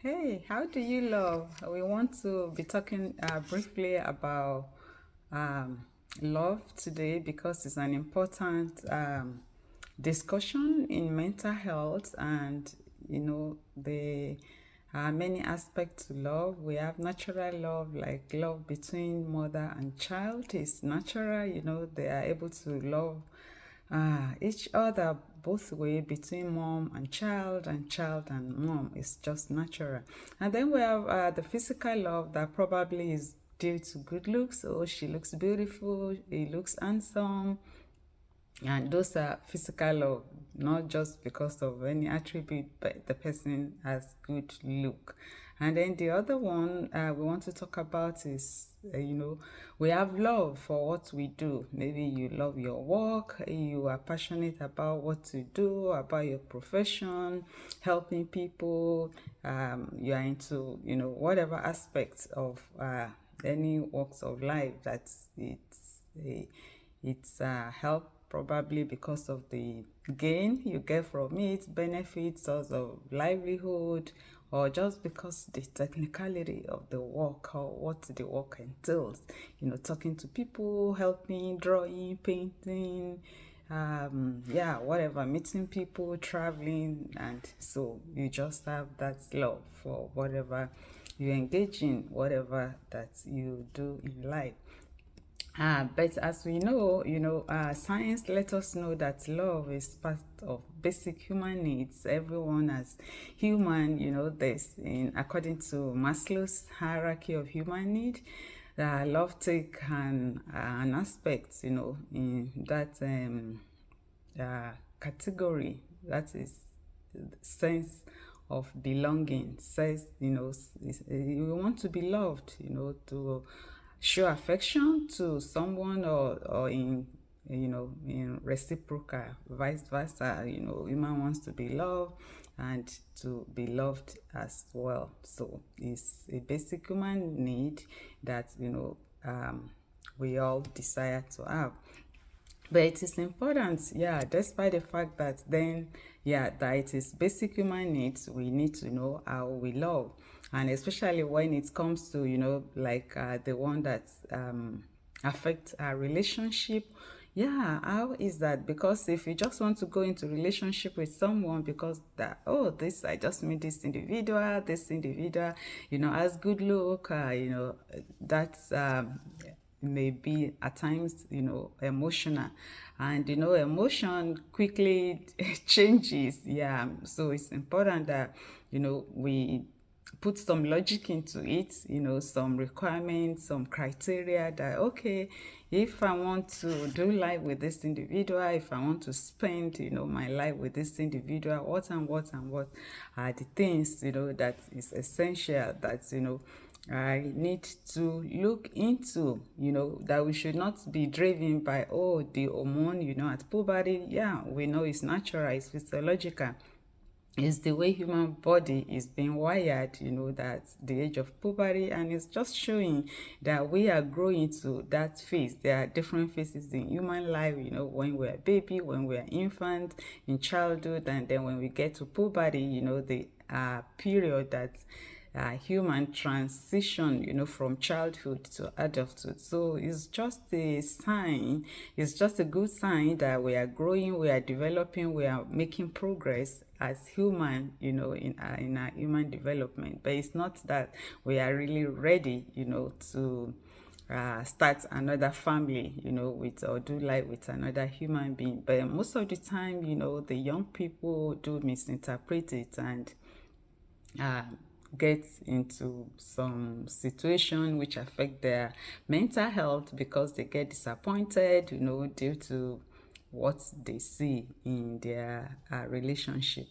Hey, how do you love? We want to be talking briefly about um, love today because it's an important discussion in mental health, and there are many aspects to love. We have natural love, like love between mother and child is natural. They are able to love each other both way between mom and child and mom is just natural. And then we have the physical love that probably is due to good looks. Oh, she looks beautiful, he looks handsome, and those are physical love, not just because of any attribute, but the person has good look. And then the other one we want to talk about is, we have love for what we do. Maybe you love your work, you are passionate about what to do, about your profession, helping people. You are into, whatever aspects of any walks of life that it's help probably because of the gain you get from it, benefits, source of livelihood, or just because the technicality of the work or what the work entails. Talking to people, helping, drawing, painting, yeah, whatever, meeting people, traveling, and so you just have that love for whatever you engage in, whatever that you do in life. But as we know, science let us know that love is part of basic human needs. Everyone as human, there's according to Maslow's hierarchy of human need, love take an aspect, in that category. That is sense of belonging. Says, you want to be loved, to show affection to someone, or in reciprocal, vice versa. Human wants to be loved and to be loved as well. So it's a basic human need that we all desire to have. But it is important, yeah, despite the fact that then, yeah, that it is basic human needs, we need to know how we love. And especially when it comes to, like the one that affects our relationship. Yeah, how is that? Because if you just want to go into relationship with someone because that, oh, this, I just meet this individual, has good look, that's may be at times, emotional, and emotion quickly changes. Yeah, so it's important that we put some logic into it, some requirements, some criteria that, okay, if I want to do life with this individual, if I want to spend, my life with this individual, what are the things, that is essential, that, I need to look into, that we should not be driven by, oh, the hormone, at puberty. Yeah, we know it's natural, it's physiological. It's the way human body is being wired, that the age of puberty, and it's just showing that we are growing to that phase. There are different phases in human life, when we're a baby, when we're infant, in childhood, and then when we get to puberty, the period that human transition, from childhood to adulthood. So it's just a sign, it's just a good sign that we are growing, we are developing, we are making progress as human, in our human development. But it's not that we are really ready, to start another family, with, or do life with another human being. But most of the time, the young people do misinterpret it and uh, get into some situation which affect their mental health because they get disappointed, due to what they see in their relationship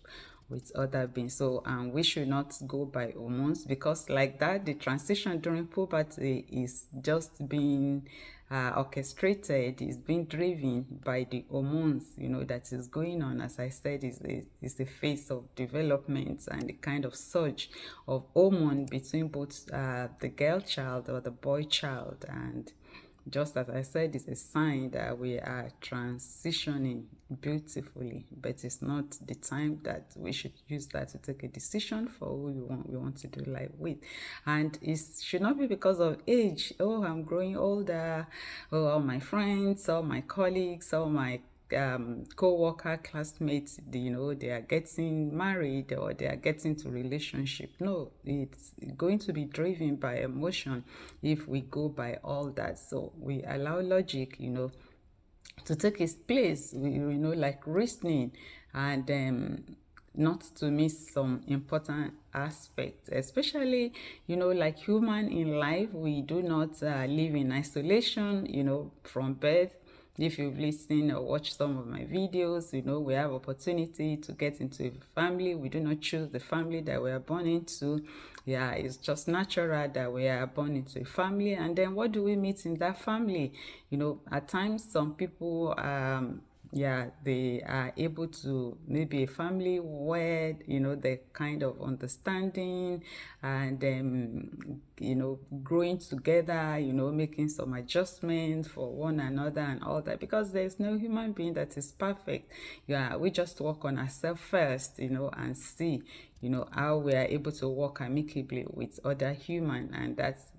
with other beings. So we should not go by hormones, because like that, the transition during puberty is just being orchestrated, is being driven by the hormones, that is going on. As I said, is the phase of development and the kind of surge of hormone between both the girl child or the boy child and just as I said, it's a sign that we are transitioning beautifully, but it's not the time that we should use that to take a decision for who we want to do life with. And it should not be because of age. Oh, I'm growing older. Oh, all my friends, all my colleagues, all my co-worker classmates, they are getting married or they are getting to relationship. No, it's going to be driven by emotion if we go by all that. So we allow logic, to take its place, like reasoning, and not to miss some important aspects, especially, like human in life, we do not live in isolation, from birth. If you've listened or watched some of my videos, we have opportunity to get into a family. We do not choose the family that we are born into. Yeah, it's just natural that we are born into a family. And then what do we meet in that family? At times, some people, they are able to, maybe a family where the kind of understanding and growing together, making some adjustments for one another and all that, because there's no human being that is perfect. We just work on ourselves first, and see how we are able to work amicably with other human, and that's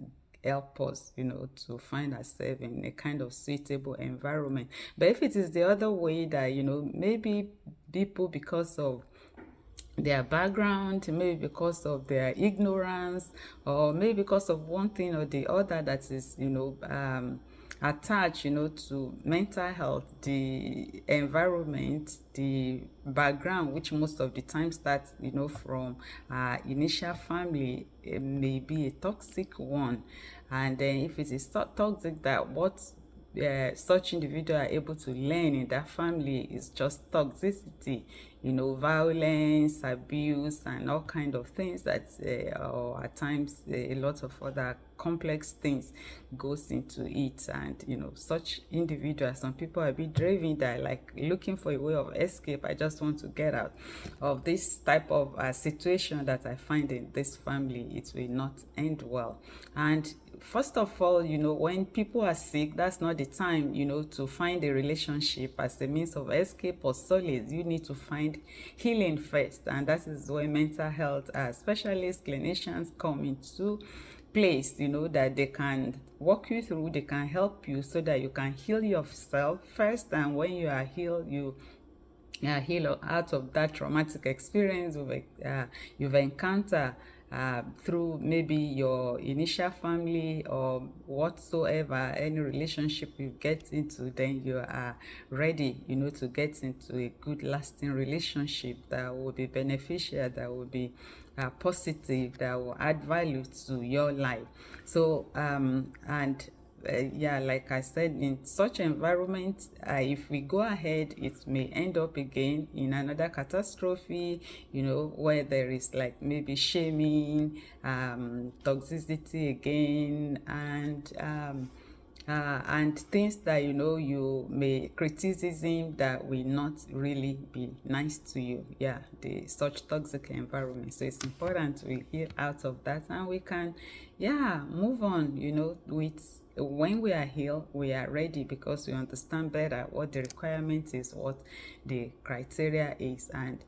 help us, to find ourselves in a kind of suitable environment. But if it is the other way that, maybe people, because of their background, maybe because of their ignorance, or maybe because of one thing or the other that is, attached, to mental health, the environment, the background, which most of the time starts, from initial family, it may be a toxic one. And then if it is toxic, that what such individuals are able to learn in that family is just toxicity, violence, abuse, and all kind of things that, or at times a lot of other complex things goes into it. And such individuals, some people are a bit driven, that like looking for a way of escape. I just want to get out of this type of situation that I find in this family. It will not end well. And first of all, when people are sick, that's not the time, to find a relationship as a means of escape or solace. You need to find healing first, and that is where mental health specialists, clinicians come into place, that they can walk you through, they can help you so that you can heal yourself first. And when you are healed, you heal out of that traumatic experience you've encountered through maybe your initial family or whatsoever, any relationship you get into. Then you are ready, to get into a good lasting relationship that will be beneficial, that will be positive, that will add value to your life. So like I said, in such environment, if we go ahead, it may end up again in another catastrophe, where there is like maybe shaming, toxicity again, and things that you may criticism that will not really be nice to you. Such toxic environment. So it's important we heal out of that, and we can move on, with when we are healed, we are ready, because we understand better what the requirement is, what the criteria is. And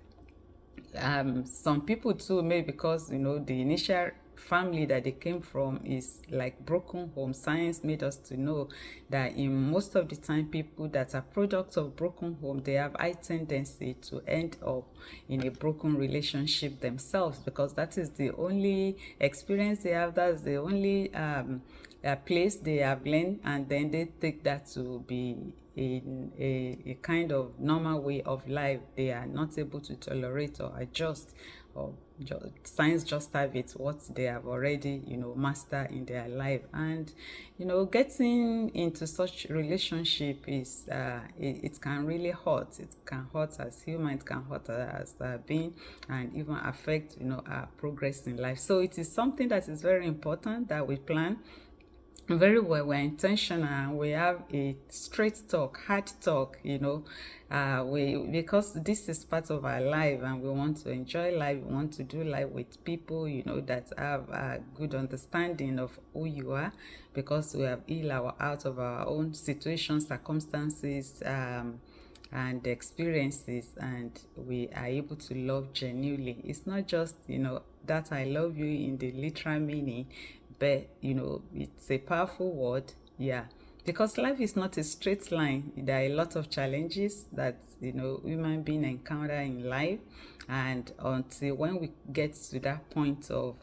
some people too, maybe because the initial family that they came from is like broken home. Science made us to know that in most of the time, people that are products of broken home, they have high tendency to end up in a broken relationship themselves, because that is the only experience they have, that's the only place they have learned, and then they take that to be in a kind of normal way of life. They are not able to tolerate or adjust, or science just have it what they have already mastered in their life. And getting into such relationship is it can really hurt. It can hurt as human, it can hurt as being, and even affect our progress in life. So it is something that is very important that we plan very well. We're intentional and we have a straight talk, hard talk, we because this is part of our life and we want to enjoy life, we want to do life with people, that have a good understanding of who you are, because we have healed out of our own situations, circumstances, and experiences, and we are able to love genuinely. It's not just that I love you in the literal meaning, but it's a powerful word. Yeah, because life is not a straight line. There are a lot of challenges that human being encounter in life, and until when we get to that point of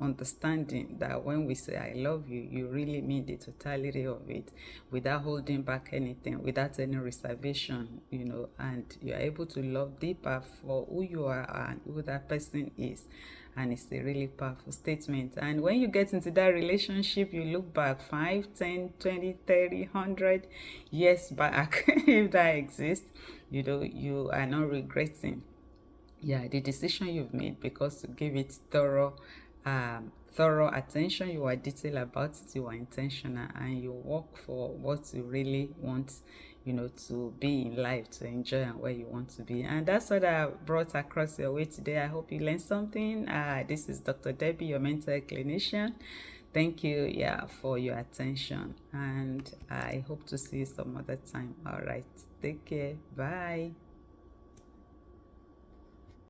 understanding that when we say I love you, you really mean the totality of it, without holding back anything, without any reservation, and you're able to love deeper for who you are and who that person is. And it's a really powerful statement. And when you get into that relationship, you look back 5, 10, 20, 30, 100 years back, if that exists, you are not regretting, yeah, the decision you've made, because you give it thorough attention. You are detailed about it, you are intentional, and you work for what you really want, to be in life, to enjoy, and where you want to be. And that's what I brought across your way today. I hope you learned something. This is Dr. Debbie, your mental clinician. Thank you, yeah, for your attention, and I hope to see you some other time. All right, take care. Bye.